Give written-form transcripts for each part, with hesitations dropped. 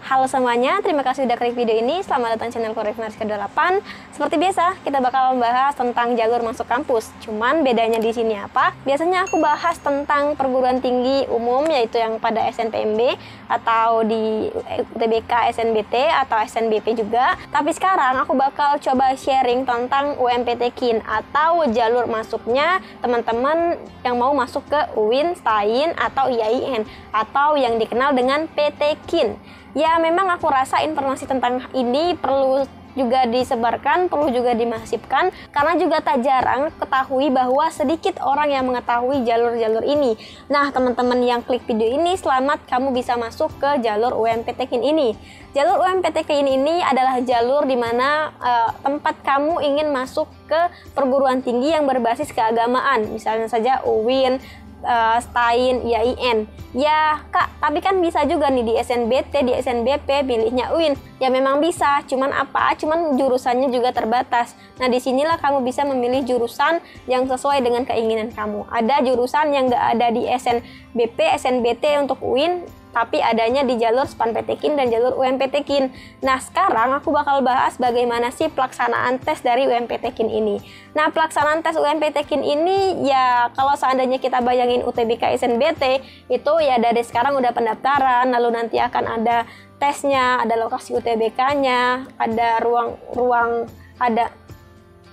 Halo semuanya, terima kasih sudah klik video ini. Selamat datang channel Korif Mariska 28. Seperti biasa, kita bakal membahas tentang jalur masuk kampus. Cuman bedanya di sini apa? Biasanya aku bahas tentang perguruan tinggi umum, yaitu yang pada SNPMB atau di UTBK, SNBT atau SNBP juga. Tapi sekarang aku bakal coba sharing tentang UMPTKIN atau jalur masuknya teman-teman yang mau masuk ke UIN, STAIN atau IAIN atau yang dikenal dengan PTKIN. Ya, memang aku rasa informasi tentang ini perlu juga disebarkan, perlu juga dimasifkan, karena juga tak jarang ketahui bahwa sedikit orang yang mengetahui jalur-jalur ini. Nah, teman-teman yang klik video ini, selamat kamu bisa masuk ke jalur UMPTKIN ini. Jalur UMPTKIN ini adalah jalur di mana tempat kamu ingin masuk ke perguruan tinggi yang berbasis keagamaan, misalnya saja UIN, STAIN, IAIN. Ya kak, tapi kan bisa juga nih di SNBT, di SNBP pilihnya UIN. Ya memang bisa, cuman apa? Cuman jurusannya juga terbatas. Nah, disinilah kamu bisa memilih jurusan yang sesuai dengan keinginan kamu. Ada jurusan yang nggak ada di SNBP, SNBT untuk UIN, tapi adanya di jalur SPAN-PTKIN dan jalur UMPTKIN. Nah, sekarang aku bakal bahas bagaimana sih pelaksanaan tes dari UMPTKIN ini. Nah, pelaksanaan tes UMPTKIN ini ya kalau seandainya kita bayangin UTBK SNBT, itu ya dari sekarang udah pendaftaran, lalu nanti akan ada tesnya, ada lokasi UTBK-nya, ada ruang ada,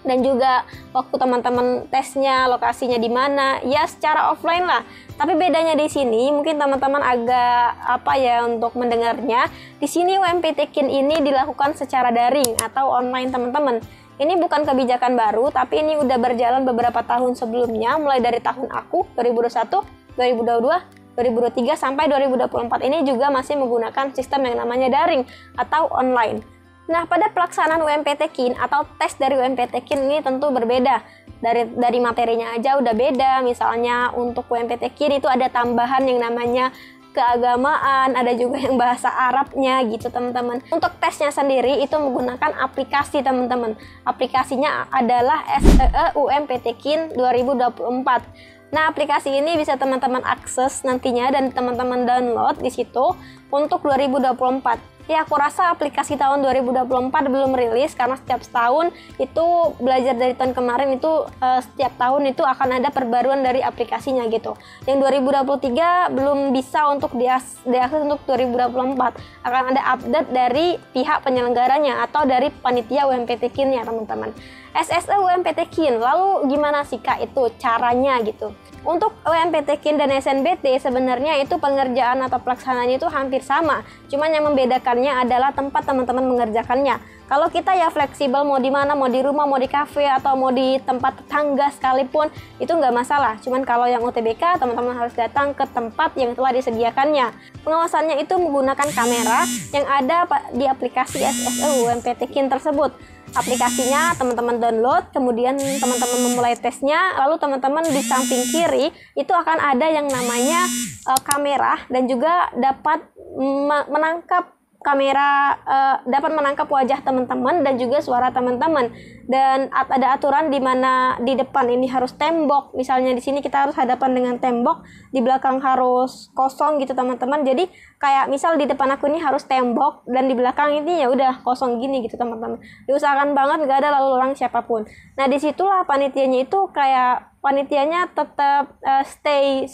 dan juga waktu teman-teman tesnya, lokasinya di mana, ya secara offline lah. Tapi bedanya di sini mungkin teman-teman agak apa ya untuk mendengarnya. Di sini UMPTKIN ini dilakukan secara daring atau online, teman-teman. Ini bukan kebijakan baru, tapi ini udah berjalan beberapa tahun sebelumnya, mulai dari tahun aku 2021, 2022, 2023 sampai 2024 ini juga masih menggunakan sistem yang namanya daring atau online. Nah, pada pelaksanaan UMPTKIN atau tes dari UMPTKIN ini tentu berbeda. Dari materinya aja udah beda. Misalnya untuk UMPTKIN itu ada tambahan yang namanya keagamaan, ada juga yang bahasa Arabnya gitu, teman-teman. Untuk tesnya sendiri itu menggunakan aplikasi, teman-teman. Aplikasinya adalah SEE UMPTKIN 2024. Nah, aplikasi ini bisa teman-teman akses nantinya dan teman-teman download di situ untuk 2024. Ya, aku rasa aplikasi tahun 2024 belum rilis karena setiap tahun itu belajar dari tahun kemarin itu setiap tahun itu akan ada perbaruan dari aplikasinya gitu. Yang 2023 belum bisa untuk diakses untuk 2024. Akan ada update dari pihak penyelenggaranya atau dari panitia UMPTKIN-nya, teman-teman. SSE UMPTKIN, lalu gimana sih kak itu caranya gitu? Untuk UMPTKIN dan SNBT sebenarnya itu pengerjaan atau pelaksanaannya itu hampir sama. Cuman yang membedakannya adalah tempat teman-teman mengerjakannya. Kalau kita ya fleksibel, mau di mana, mau di rumah, mau di kafe, atau mau di tempat tetangga sekalipun, itu nggak masalah. Cuman kalau yang UTBK, teman-teman harus datang ke tempat yang telah disediakannya. Pengawasannya itu menggunakan kamera yang ada di aplikasi SSE UMPTKIN tersebut. Aplikasinya teman-teman download, kemudian teman-teman memulai tesnya, lalu teman-teman di samping kiri itu akan ada yang namanya kamera dan juga dapat menangkap dapat menangkap wajah teman-teman dan juga suara teman-teman. Dan ada aturan di mana di depan ini harus tembok. Misalnya di sini kita harus hadapan dengan tembok, di belakang harus kosong gitu, teman-teman. Jadi kayak misal di depan aku ini harus tembok dan di belakang ini ya udah kosong gini gitu, teman-teman. Diusahakan banget gak ada lalu orang siapapun. Nah, disitulah panitianya itu kayak panitianya tetap stay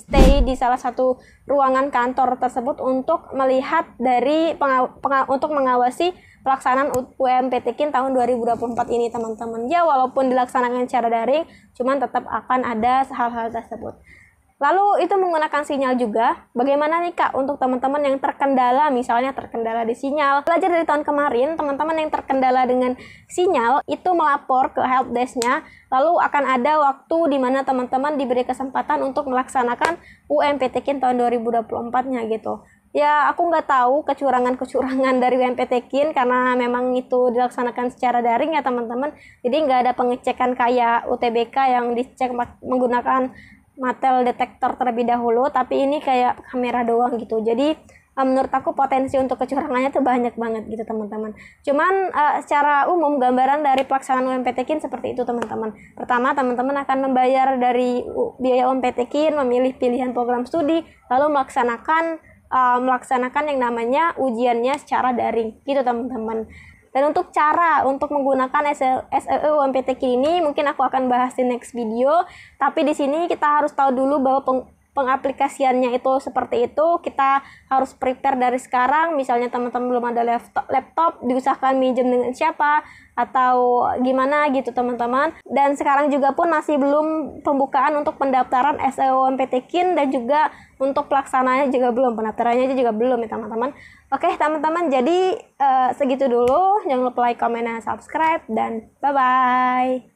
di salah satu ruangan kantor tersebut untuk melihat dari untuk mengawasi pelaksanaan UMPTKIN tahun 2024 ini, teman-teman. Ya, walaupun dilaksanakan secara daring, cuman tetap akan ada hal-hal tersebut. Lalu itu menggunakan sinyal juga. Bagaimana nih kak untuk teman-teman yang terkendala, misalnya terkendala di sinyal? Belajar dari tahun kemarin, teman-teman yang terkendala dengan sinyal itu melapor ke helpdesk-nya. Lalu akan ada waktu di mana teman-teman diberi kesempatan untuk melaksanakan UMPTKIN tahun 2024-nya gitu. Ya, aku nggak tahu kecurangan-kecurangan dari UMPTKIN karena memang itu dilaksanakan secara daring ya, teman-teman. Jadi nggak ada pengecekan kayak UTBK yang dicek menggunakan metal detektor terlebih dahulu, tapi ini kayak kamera doang gitu. Jadi menurut aku potensi untuk kecurangannya tuh banyak banget gitu, teman-teman. Cuman secara umum gambaran dari pelaksanaan UMPTKIN seperti itu, teman-teman. Pertama, teman-teman akan membayar dari biaya UMPTKIN, memilih pilihan program studi, lalu melaksanakan melaksanakan yang namanya ujiannya secara daring gitu teman-teman. Dan untuk cara untuk menggunakan SEU-UMPTQ ini mungkin aku akan bahas di next video. Tapi di sini kita harus tahu dulu bahwa pengaplikasiannya itu seperti itu. Kita harus prepare dari sekarang. Misalnya teman-teman belum ada laptop, diusahakan minjem dengan siapa atau gimana gitu teman-teman. Dan sekarang juga pun masih belum pembukaan untuk pendaftaran SEU-UMPTQ dan juga untuk pelaksananya juga belum, pendaftarannya juga belum ya teman-teman. Oke teman-teman, jadi segitu dulu. Jangan lupa like, comment, dan subscribe, dan bye-bye.